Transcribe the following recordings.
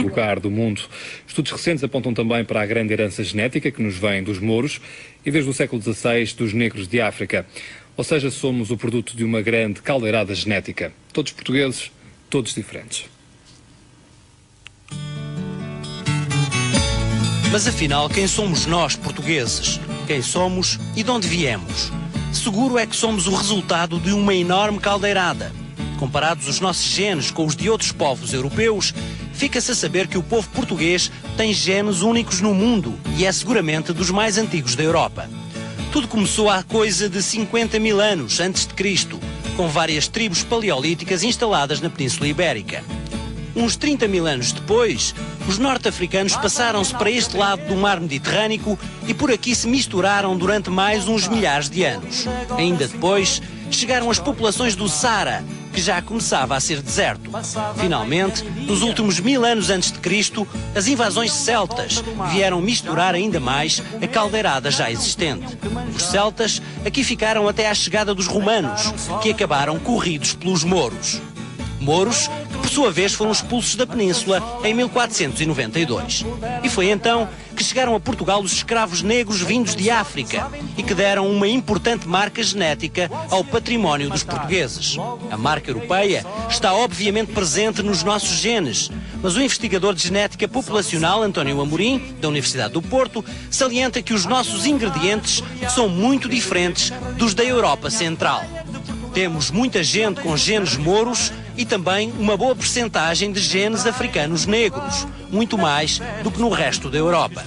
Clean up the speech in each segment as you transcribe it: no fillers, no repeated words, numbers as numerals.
lugar do mundo. Estudos recentes apontam também para a grande herança genética que nos vem dos mouros e desde o século XVI dos negros de África. Ou seja, somos o produto de uma grande caldeirada genética. Todos portugueses, todos diferentes. Mas afinal, quem somos nós, portugueses? Quem somos e de onde viemos? Seguro é que somos o resultado de uma enorme caldeirada. Comparados os nossos genes com os de outros povos europeus, fica-se a saber que o povo português tem genes únicos no mundo e é seguramente dos mais antigos da Europa. Tudo começou há coisa de 50 mil anos antes de Cristo, com várias tribos paleolíticas instaladas na Península Ibérica. Uns 30 mil anos depois, os norte-africanos passaram-se para este lado do mar Mediterrâneo e por aqui se misturaram durante mais uns milhares de anos. Ainda depois, chegaram as populações do Saara, que já começava a ser deserto. Finalmente, nos últimos 1000 anos antes de Cristo, as invasões celtas vieram misturar ainda mais a caldeirada já existente. Os celtas aqui ficaram até à chegada dos romanos, que acabaram corridos pelos mouros. Mouros que, por sua vez, foram expulsos da península em 1492. E foi então que chegaram a Portugal os escravos negros vindos de África e que deram uma importante marca genética ao património dos portugueses. A marca europeia está obviamente presente nos nossos genes, mas o investigador de genética populacional António Amorim, da Universidade do Porto, salienta que os nossos ingredientes são muito diferentes dos da Europa Central. Temos muita gente com genes mouros e também uma boa percentagem de genes africanos negros, muito mais do que no resto da Europa.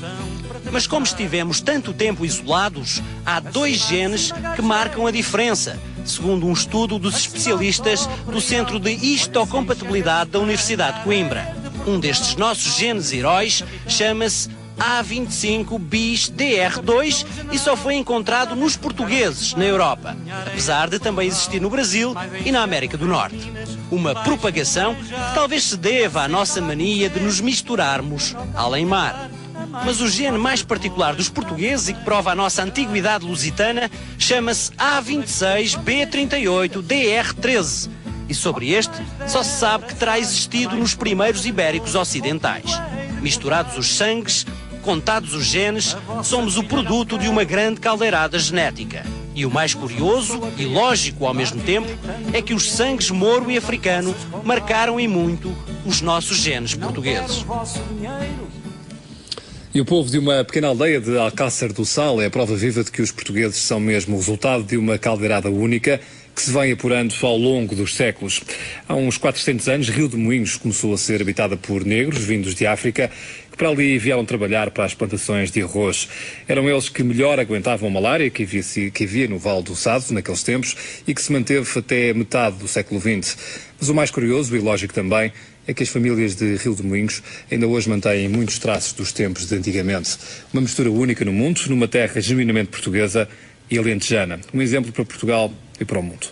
Mas como estivemos tanto tempo isolados, há 2 genes que marcam a diferença, segundo um estudo dos especialistas do Centro de Histocompatibilidade da Universidade de Coimbra. Um destes nossos genes heróis chama-se A25 bis DR2 e só foi encontrado nos portugueses na Europa, apesar de também existir no Brasil e na América do Norte. Uma propagação que talvez se deva à nossa mania de nos misturarmos além-mar. Mas o gene mais particular dos portugueses e que prova a nossa antiguidade lusitana chama-se A26 B38 DR13 e sobre este só se sabe que terá existido nos primeiros ibéricos ocidentais. Misturados os sangues, contados os genes, somos o produto de uma grande caldeirada genética. E o mais curioso e lógico ao mesmo tempo é que os sangues mouro e africano marcaram em muito os nossos genes portugueses. E o povo de uma pequena aldeia de Alcácer do Sal é a prova viva de que os portugueses são mesmo o resultado de uma caldeirada única que se vem apurando ao longo dos séculos. Há uns 400 anos, Rio de Moinhos começou a ser habitada por negros vindos de África, que para ali vieram trabalhar para as plantações de arroz. Eram eles que melhor aguentavam a malária que havia no Vale do Sado naqueles tempos e que se manteve até metade do século XX. Mas o mais curioso e lógico também é que as famílias de Rio de Moinhos ainda hoje mantêm muitos traços dos tempos de antigamente. Uma mistura única no mundo, numa terra genuinamente portuguesa e alentejana. Um exemplo para Portugal e para o mundo.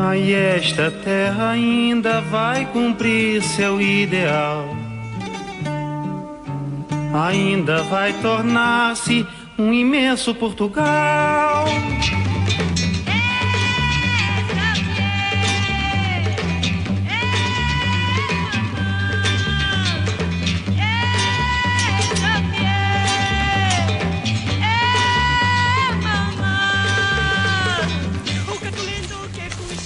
Ai, esta terra ainda vai cumprir seu ideal. Ainda vai tornar-se um imenso Portugal.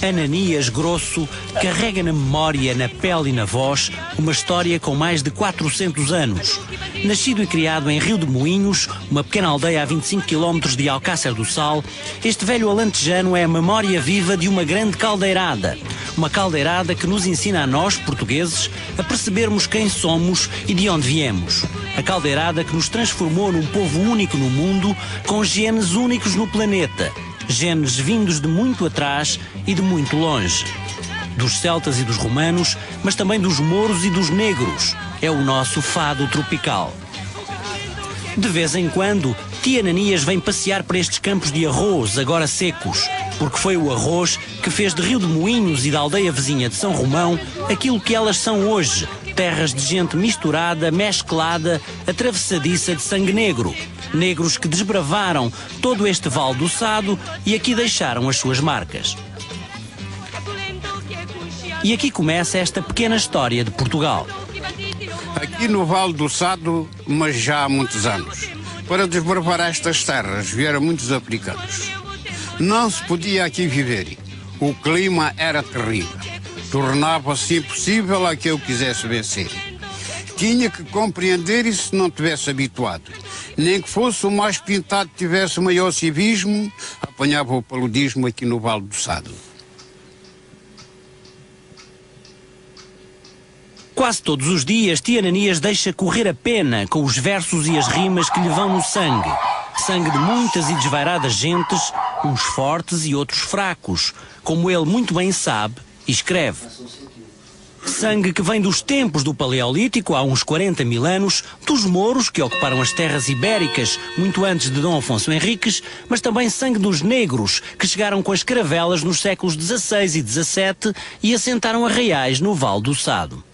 Ananias Grosso carrega na memória, na pele e na voz uma história com mais de 400 anos. Nascido e criado em Rio de Moinhos, uma pequena aldeia a 25 km de Alcácer do Sal, este velho alentejano é a memória viva de uma grande caldeirada. Uma caldeirada que nos ensina a nós, portugueses, a percebermos quem somos e de onde viemos. A caldeirada que nos transformou num povo único no mundo, com genes únicos no planeta. Genes vindos de muito atrás e de muito longe. Dos celtas e dos romanos, mas também dos mouros e dos negros. É o nosso fado tropical. De vez em quando, tia Ananias vem passear para estes campos de arroz, agora secos, porque foi o arroz que fez de Rio de Moinhos e da aldeia vizinha de São Romão aquilo que elas são hoje, terras de gente misturada, mesclada, atravessadiça de sangue negro. Negros que desbravaram todo este Vale do Sado e aqui deixaram as suas marcas. E aqui começa esta pequena história de Portugal. Aqui no Vale do Sado, mas já há muitos anos, para desbravar estas terras vieram muitos africanos. Não se podia aqui viver. O clima era terrível. Tornava-se impossível a que eu quisesse vencer. Tinha que compreender e se não tivesse habituado. Nem que fosse o mais pintado tivesse o maior civismo, apanhava o paludismo aqui no Vale do Sado. Quase todos os dias, tia Ananias deixa correr a pena com os versos e as rimas que lhe vão no sangue. Sangue de muitas e desvairadas gentes, uns fortes e outros fracos, como ele muito bem sabe e escreve. Sangue que vem dos tempos do Paleolítico, há uns 40 mil anos, dos mouros que ocuparam as terras ibéricas muito antes de Dom Afonso Henriques, mas também sangue dos negros, que chegaram com as caravelas nos séculos XVI e XVII e assentaram arraiais no Vale do Sado.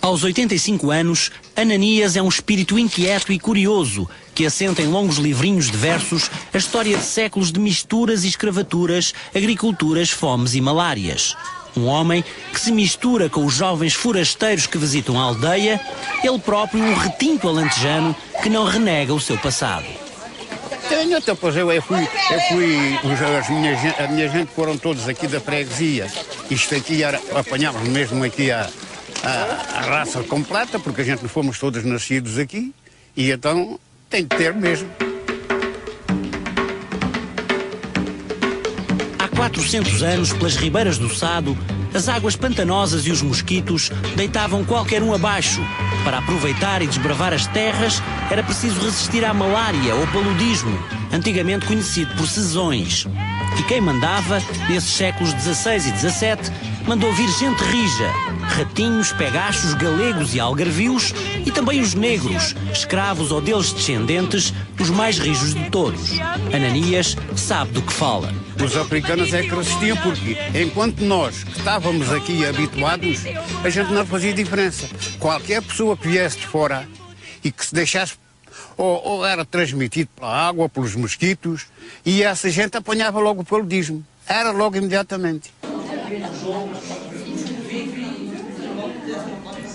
Aos 85 anos, Ananias é um espírito inquieto e curioso, que assenta em longos livrinhos de versos a história de séculos de misturas e escravaturas, agriculturas, fomes e malárias. Um homem que se mistura com os jovens forasteiros que visitam a aldeia, ele próprio um retinto alentejano que não renega o seu passado. Tenho, então, pois a minha gente foram todos aqui da freguesia. Isto aqui apanhámos mesmo aqui a raça completa, porque a gente não fomos todos nascidos aqui, e então tem que ter mesmo. Há 400 anos, pelas ribeiras do Sado, as águas pantanosas e os mosquitos deitavam qualquer um abaixo. Para aproveitar e desbravar as terras, era preciso resistir à malária ou paludismo, antigamente conhecido por sezões. E quem mandava, nesses séculos XVI e XVII, mandou vir gente rija, ratinhos, pegachos, galegos e algarvios, e também os negros, escravos ou deles descendentes, os mais rijos de todos. Ananias sabe do que fala. Os africanos é que resistiam porque, enquanto nós que estávamos aqui habituados, a gente não fazia diferença. Qualquer pessoa que viesse de fora e que se deixasse, ou era transmitido pela água, pelos mosquitos, e essa gente apanhava logo o paludismo. Era logo imediatamente.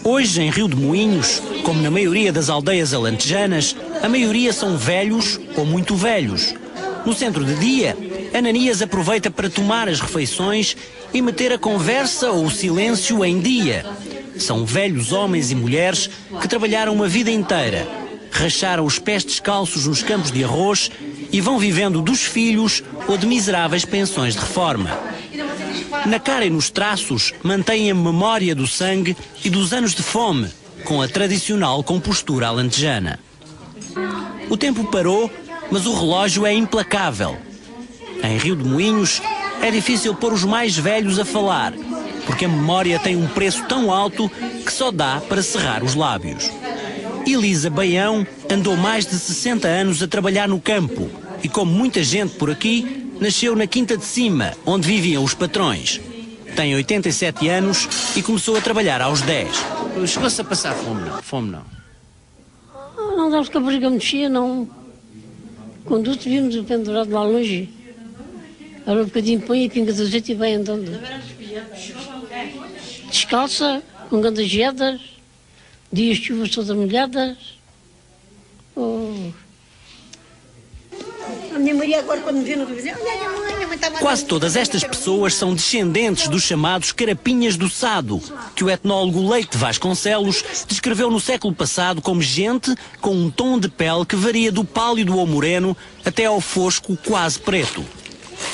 Hoje, em Rio de Moinhos, como na maioria das aldeias alentejanas, a maioria são velhos ou muito velhos. No centro de dia, Ananias aproveita para tomar as refeições e meter a conversa ou o silêncio em dia. São velhos homens e mulheres que trabalharam uma vida inteira, racharam os pés descalços nos campos de arroz e vão vivendo dos filhos ou de miseráveis pensões de reforma. Na cara e nos traços mantêm a memória do sangue e dos anos de fome, com a tradicional compostura alentejana. O tempo parou, mas o relógio é implacável. Em Rio de Moinhos é difícil pôr os mais velhos a falar, porque a memória tem um preço tão alto que só dá para cerrar os lábios. Elisa Baião andou mais de 60 anos a trabalhar no campo e, como muita gente por aqui, nasceu na Quinta de Cima, onde viviam os patrões. Tem 87 anos e começou a trabalhar aos 10. Chegou-se a passar fome, não? Fome não? Não dava que a barriga mexia, não. Quando vimos o pendurado lá longe, era um bocadinho põe e pinga do azeite e vai andando. Descalça, com grandes geadas, dias de chuvas todas molhadas. Oh. A minha Maria agora quando me viu no televisão, olha a mãe está mandando... Quase todas estas pessoas são descendentes dos chamados carapinhas do Sado, que o etnólogo Leite Vasconcelos descreveu no século passado como gente com um tom de pele que varia do pálido ou moreno até ao fosco quase preto.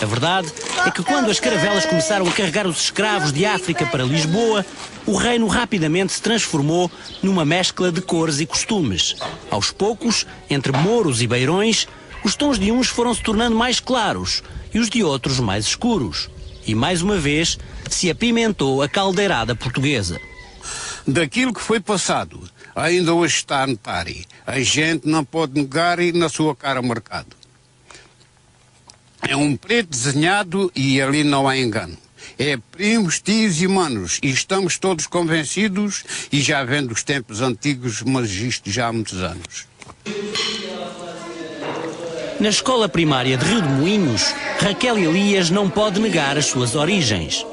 A verdade é que quando as caravelas começaram a carregar os escravos de África para Lisboa, o reino rapidamente se transformou numa mescla de cores e costumes. Aos poucos, entre mouros e beirões, os tons de uns foram se tornando mais claros e os de outros mais escuros. E mais uma vez se apimentou a caldeirada portuguesa. Daquilo que foi passado, ainda hoje está a notar. A gente não pode negar na sua cara marcado. É um preto desenhado e ali não há engano. É primos, tios e manos, e estamos todos convencidos, e já vendo os tempos antigos, mas isto já há muitos anos. Na escola primária de Rio de Moinhos, Raquel Elias não pode negar as suas origens.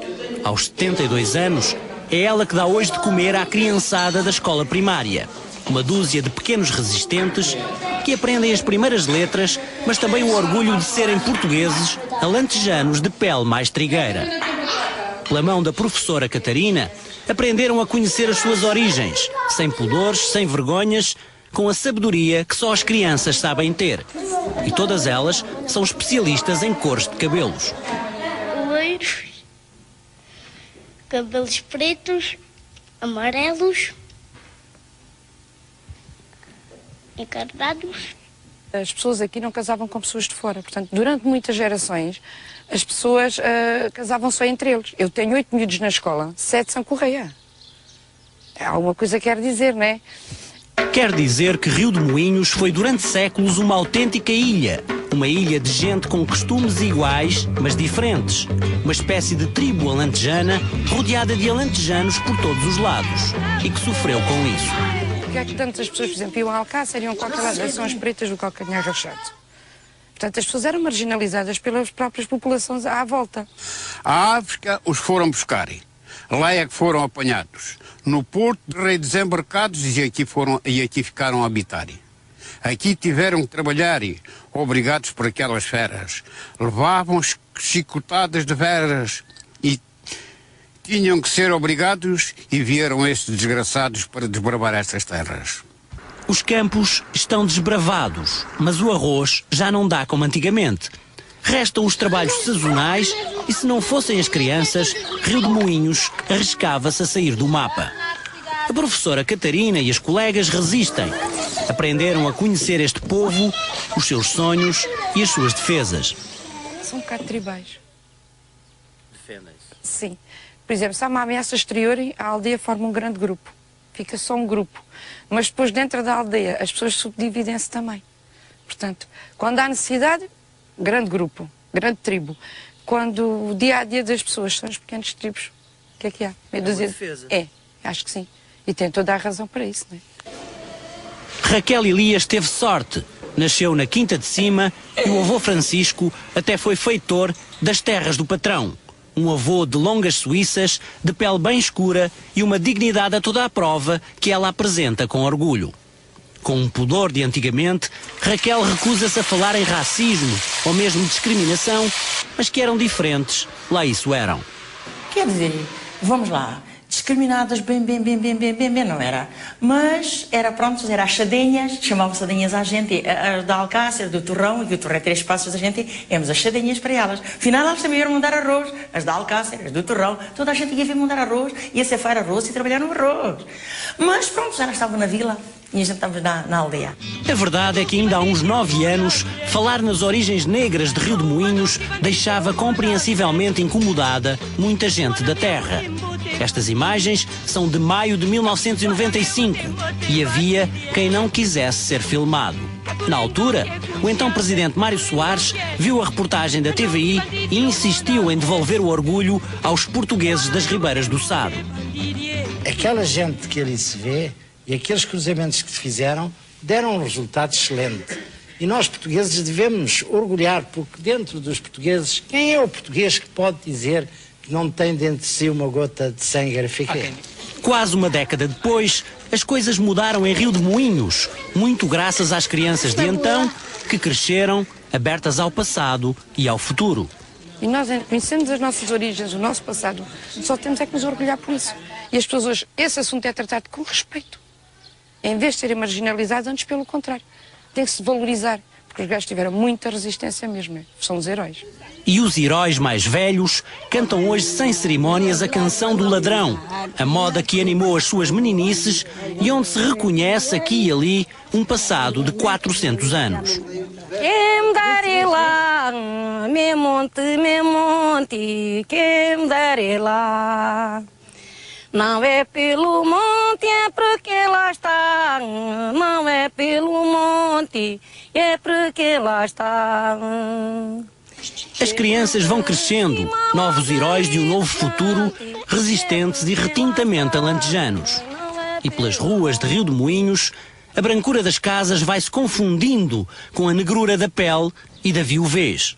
Aos 72 anos, é ela que dá hoje de comer à criançada da escola primária. Uma dúzia de pequenos resistentes que aprendem as primeiras letras, mas também o orgulho de serem portugueses, alentejanos de pele mais trigueira. Pela mão da professora Catarina, aprenderam a conhecer as suas origens, sem pudores, sem vergonhas, com a sabedoria que só as crianças sabem ter. E todas elas são especialistas em cores de cabelos. Loiros, cabelos pretos, amarelos, encarnados. As pessoas aqui não casavam com pessoas de fora. Portanto, durante muitas gerações, as pessoas casavam só entre eles. Eu tenho 8 miúdos na escola, 7 são Correia. Alguma coisa quer dizer, não é? Quer dizer que Rio de Moinhos foi durante séculos uma autêntica ilha. Uma ilha de gente com costumes iguais, mas diferentes. Uma espécie de tribo alentejana, rodeada de alentejanos por todos os lados. E que sofreu com isso. Porque é que tantas pessoas, por exemplo, iam a Alcácer, iam a qualquer lado, são as pretas do calcanhar rachado. Portanto, as pessoas eram marginalizadas pelas próprias populações à volta. A África os foram buscar. Lá é que foram apanhados. No Porto de Rei desembarcados e aqui ficaram a habitar. Aqui tiveram que trabalhar, obrigados por aquelas feras. Levavam chicotadas de veras e tinham que ser obrigados e vieram estes desgraçados para desbravar estas terras. Os campos estão desbravados, mas o arroz já não dá como antigamente. Restam os trabalhos sazonais e, se não fossem as crianças, Rio de Moinhos arriscava-se a sair do mapa. A professora Catarina e as colegas resistem. Aprenderam a conhecer este povo, os seus sonhos e as suas defesas. São um bocado tribais. Defendem-se? Sim. Por exemplo, se há uma ameaça exterior, a aldeia forma um grande grupo. Fica só um grupo. Mas depois, dentro da aldeia, as pessoas subdividem-se também. Portanto, quando há necessidade, grande grupo, grande tribo. Quando o dia-a-dia das pessoas são os pequenos tribos, o que é que há? Meia dúzia? Defesa? É, acho que sim. E tem toda a razão para isso, não é? Raquel Elias teve sorte. Nasceu na Quinta de Cima e o avô Francisco até foi feitor das terras do patrão. Um avô de longas suíças, de pele bem escura e uma dignidade a toda a prova que ela apresenta com orgulho. Com um pudor de antigamente, Raquel recusa-se a falar em racismo ou mesmo discriminação, mas que eram diferentes, lá isso eram. Quer dizer, vamos lá, discriminadas bem, não era. Mas era pronto, era as chadinhas, chamavam chadinhas à gente, as da Alcácer, do Torrão, e que o Torrão é 3 passos da gente, íamos as chadinhas para elas. Afinal, elas também iam mandar arroz, as da Alcácer, as do Torrão, toda a gente ia vir mandar arroz, ia cefar arroz e trabalhar no arroz. Mas pronto, elas estavam na vila e a gente estava na aldeia. A verdade é que ainda há uns 9 anos, falar nas origens negras de Rio de Moinhos deixava compreensivelmente incomodada muita gente da terra. Estas imagens são de maio de 1995 e havia quem não quisesse ser filmado. Na altura, o então presidente Mário Soares viu a reportagem da TVI e insistiu em devolver o orgulho aos portugueses das Ribeiras do Sado. Aquela gente que ali se vê e aqueles cruzamentos que se fizeram deram um resultado excelente. E nós portugueses devemos orgulhar, porque dentro dos portugueses, quem é o português que pode dizer que não tem dentro de si uma gota de sangue arafiquê? Quase uma década depois, as coisas mudaram em Rio de Moinhos, muito graças às crianças de então, que cresceram abertas ao passado e ao futuro. E nós, conhecendo as nossas origens, o nosso passado, só temos é que nos orgulhar por isso. E as pessoas hoje, esse assunto é tratado com respeito. Em vez de serem marginalizados, antes pelo contrário. Tem que se valorizar, porque os gajos tiveram muita resistência mesmo, né? São os heróis. E os heróis mais velhos cantam hoje sem cerimónias a canção do ladrão, a moda que animou as suas meninices e onde se reconhece aqui e ali um passado de 400 anos. Quem me darei lá, meu monte, quem me darei lá. Não é pelo monte, é porque lá está. Não é pelo monte, é porque lá está. As crianças vão crescendo, novos heróis de um novo futuro, resistentes e retintamente alentejanos. E pelas ruas de Rio de Moinhos, a brancura das casas vai se confundindo com a negrura da pele e da viuvez.